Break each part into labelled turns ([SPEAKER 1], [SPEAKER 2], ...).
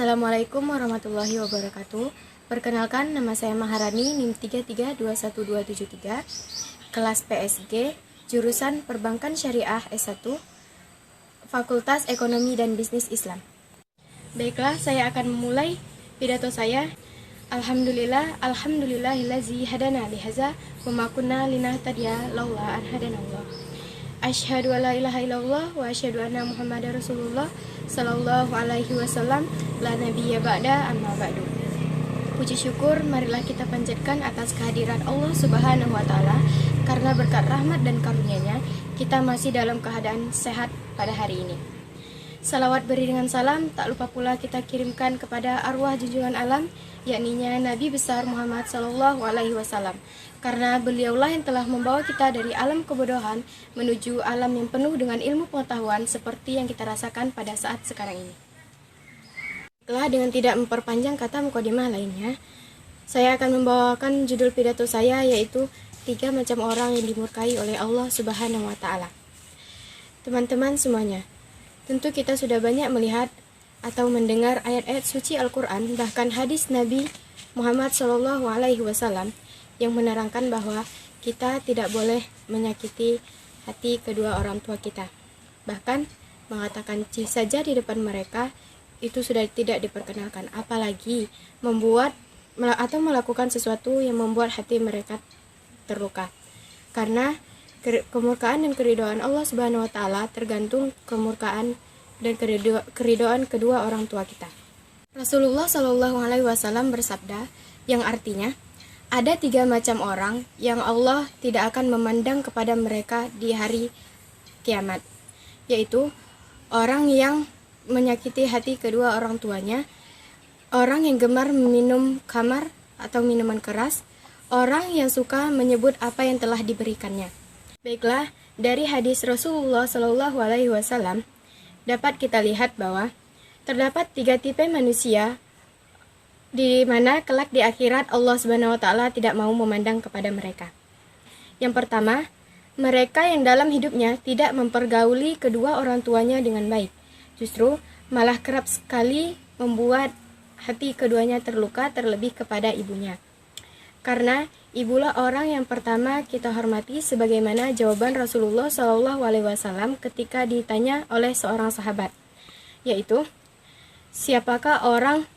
[SPEAKER 1] Assalamualaikum warahmatullahi wabarakatuh. Perkenalkan, nama saya Maharani, NIM 3321273, kelas PSG, jurusan Perbankan Syariah S1, Fakultas Ekonomi dan Bisnis Islam. Baiklah, saya akan memulai pidato saya. Alhamdulillahillazi hadana lihaza wa ma kunna linahtadiya laula an hadanallah. Asyhadu an la ilaha illallah wa asyhadu anna Muhammadar Rasulullah sallallahu alaihi wasallam la nabiyya ba'da amma ba'du. Puji syukur marilah kita panjatkan atas kehadiran Allah Subhanahu wa taala, karena berkat rahmat dan karunia-Nya kita masih dalam keadaan sehat pada hari ini. Salawat beriringan salam tak lupa pula kita kirimkan kepada arwah junjungan alam, yakninya Nabi besar Muhammad sallallahu alaihi wasallam, karena beliaulah yang telah membawa kita dari alam kebodohan menuju alam yang penuh dengan ilmu pengetahuan seperti yang kita rasakan pada saat sekarang ini. Setelah dengan tidak memperpanjang kata mukadimah lainnya, saya akan membawakan judul pidato saya, yaitu 3 macam orang yang dimurkai oleh Allah Subhanahu wa taala. Teman-teman semuanya, tentu kita sudah banyak melihat atau mendengar ayat-ayat suci Al-Quran, bahkan hadis Nabi Muhammad SAW yang menerangkan bahwa kita tidak boleh menyakiti hati kedua orang tua kita. Bahkan mengatakan ci saja di depan mereka itu sudah tidak diperkenalkan, apalagi membuat atau melakukan sesuatu yang membuat hati mereka terluka. Karena kemurkaan dan keridhaan Allah Subhanahu wa taala tergantung kemurkaan dan keridhaan kedua orang tua kita. Rasulullah Shallallahu alaihi wasallam bersabda, yang artinya ada 3 macam orang yang Allah tidak akan memandang kepada mereka di hari kiamat, yaitu orang yang menyakiti hati kedua orang tuanya, orang yang gemar meminum khamar atau minuman keras, orang yang suka menyebut apa yang telah diberikannya. Baiklah, dari hadis Rasulullah Shallallahu alaihi wasallam dapat kita lihat bahwa terdapat 3 tipe manusia di mana kelak di akhirat Allah Subhanahu wa taala tidak mau memandang kepada mereka. Yang pertama, mereka yang dalam hidupnya tidak mempergauli kedua orang tuanya dengan baik, justru malah kerap sekali membuat hati keduanya terluka, terlebih kepada ibunya. Karena ibulah orang yang pertama kita hormati, sebagaimana jawaban Rasulullah SAW ketika ditanya oleh seorang sahabat, yaitu, siapakah orang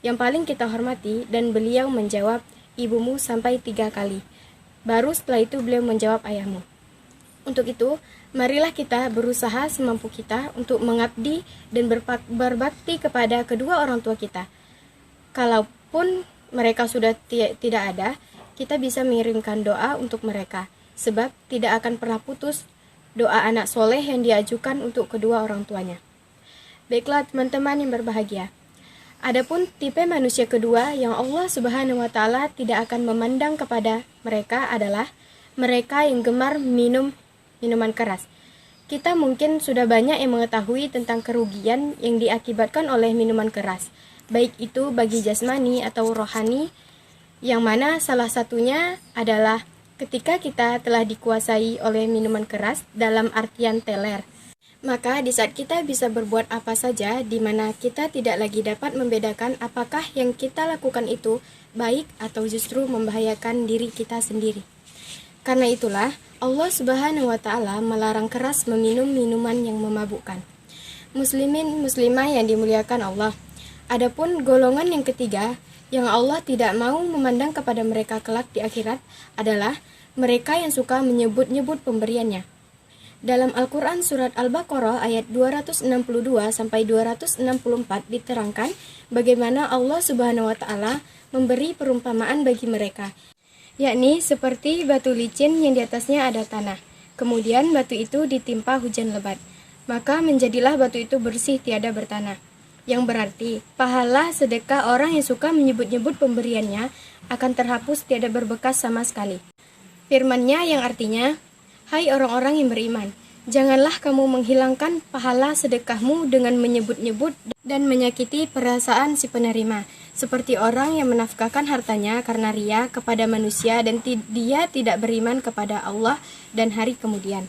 [SPEAKER 1] yang paling kita hormati? Dan beliau menjawab, ibumu, sampai 3 kali. Baru setelah itu beliau menjawab, ayahmu. Untuk itu, marilah kita berusaha semampu kita untuk mengabdi dan berbakti kepada kedua orang tua kita. Kalaupun mereka sudah tidak ada, kita bisa mengirimkan doa untuk mereka, sebab tidak akan pernah putus doa anak soleh yang diajukan untuk kedua orang tuanya. Baiklah teman-teman yang berbahagia, adapun tipe manusia kedua yang Allah Subhanahu wa taala tidak akan memandang kepada mereka adalah mereka yang gemar minum minuman keras. Kita mungkin sudah banyak yang mengetahui tentang kerugian yang diakibatkan oleh minuman keras, baik itu bagi jasmani atau rohani, yang mana salah satunya adalah ketika kita telah dikuasai oleh minuman keras dalam artian teler. Maka di saat kita bisa berbuat apa saja, di mana kita tidak lagi dapat membedakan apakah yang kita lakukan itu baik atau justru membahayakan diri kita sendiri. Karena itulah Allah Subhanahu wa taala melarang keras meminum minuman yang memabukkan. Muslimin muslimah yang dimuliakan Allah, adapun golongan yang ketiga yang Allah tidak mau memandang kepada mereka kelak di akhirat adalah mereka yang suka menyebut-nyebut pemberiannya. Dalam Al-Quran surat Al-Baqarah ayat 262-264 diterangkan bagaimana Allah Subhanahu wa taala memberi perumpamaan bagi mereka, yakni seperti batu licin yang di atasnya ada tanah. Kemudian batu itu ditimpa hujan lebat, maka menjadilah batu itu bersih tiada bertanah. Yang berarti pahala sedekah orang yang suka menyebut-nyebut pemberiannya akan terhapus tiada berbekas sama sekali. Firman-Nya yang artinya, hai orang-orang yang beriman, janganlah kamu menghilangkan pahala sedekahmu dengan menyebut-nyebut dan menyakiti perasaan si penerima, seperti orang yang menafkahkan hartanya karena ria kepada manusia dan dia tidak beriman kepada Allah dan hari kemudian.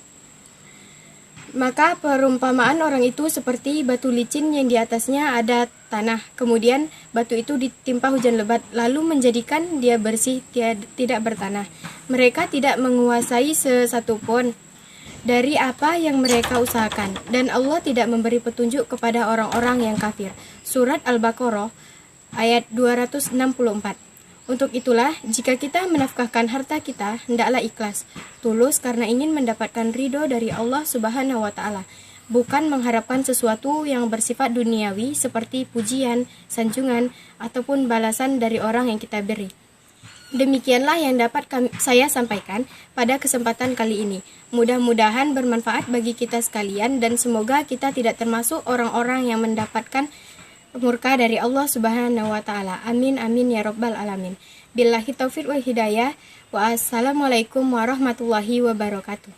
[SPEAKER 1] Maka perumpamaan orang itu seperti batu licin yang di atasnya ada tanah. Kemudian batu itu ditimpa hujan lebat, lalu menjadikan dia bersih, tidak bertanah. Mereka tidak menguasai sesatu pun dari apa yang mereka usahakan, dan Allah tidak memberi petunjuk kepada orang-orang yang kafir. Surat Al-Baqarah ayat 264. Untuk itulah, jika kita menafkahkan harta kita, hendaklah ikhlas, tulus karena ingin mendapatkan ridho dari Allah Subhanahu wa Ta'ala, bukan mengharapkan sesuatu yang bersifat duniawi seperti pujian, sanjungan, ataupun balasan dari orang yang kita beri. Demikianlah yang dapat saya sampaikan pada kesempatan kali ini. Mudah-mudahan bermanfaat bagi kita sekalian, dan semoga kita tidak termasuk orang-orang yang mendapatkan murka dari Allah Subhanahu wa Ta'ala. Amin amin ya rabbal alamin. Billahi taufiq wal hidayah. Wa assalamualaikum warahmatullahi wabarakatuh.